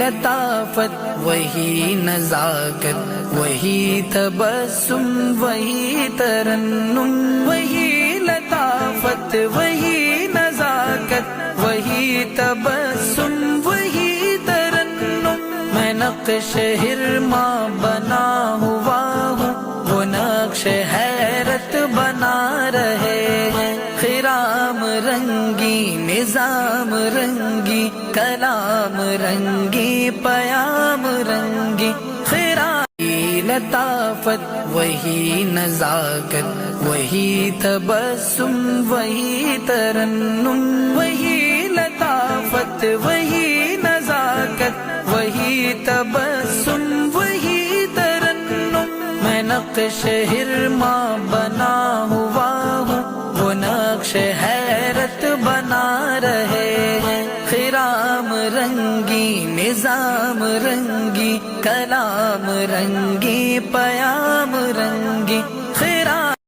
لطافت وہی نزاکت، وہی تبسم وہی ترنم، وہی لطافت وہی نزاکت وہی تبسم وہی ترنم۔ میں نقش ہرما بنا ہوا ہوں، وہ نقش حیرت بنا رہے ہیں۔ خرام رنگی نظام رنگی، کلام رنگی پیام رنگی، خرامی لطافت وہی نزاکت وہی تبسم وہی ترنم، وہی لطافت وہی نزاکت وہی تبسم وہی ترنم۔ میں نقش ہرما بنا ہوا ہوں، وہ نقش حیرت بنا رہے ہیں۔ خرام رنگی نظام رنگی، کلام رنگی پیام رنگی،